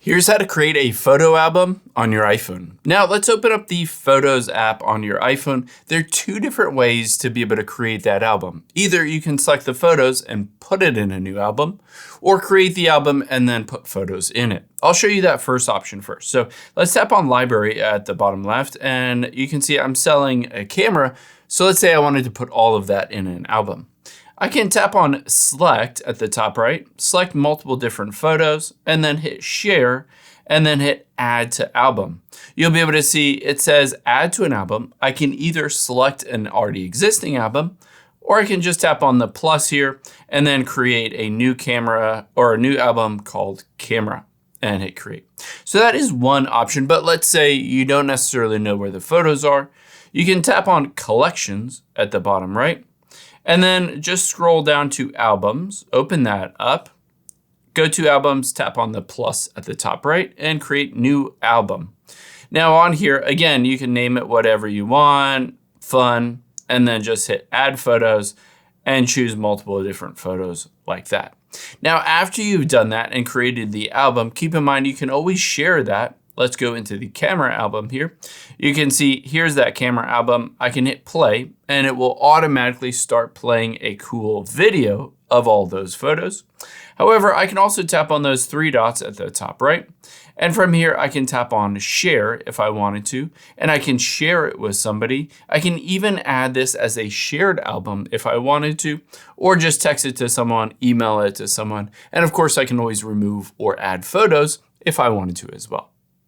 Here's how to create a photo album on your iPhone. Now let's open up the Photos app on your iPhone. There are two different ways to be able to create that album. Either you can select the photos and put it in a new album, or create the album and then put photos in it. I'll show you that first option first. So let's tap on Library at the bottom left, and you can see I'm selling a camera. So let's say I wanted to put all of that in an album. I can tap on Select at the top right, select multiple different photos, and then hit Share, and then hit Add to Album. You'll be able to see it says Add to an Album. I can either select an already existing album, or I can just tap on the plus here, and then create a new camera or a new album called Camera, and hit Create. So that is one option, but let's say you don't necessarily know where the photos are. You can tap on Collections at the bottom right, and then just scroll down to Albums, open that up, go to Albums, tap on the plus at the top right, and create New Album. Now on here, again, you can name it whatever you want, fun, and then just hit Add Photos and choose multiple different photos like that. Now, after you've done that and created the album, keep in mind you can always share that. Let's go into the camera album here. You can see here's that camera album. I can hit play and it will automatically start playing a cool video of all those photos. However, I can also tap on those three dots at the top right. And from here, I can tap on share if I wanted to, and I can share it with somebody. I can even add this as a shared album if I wanted to, or just text it to someone, email it to someone. And of course, I can always remove or add photos if I wanted to as well.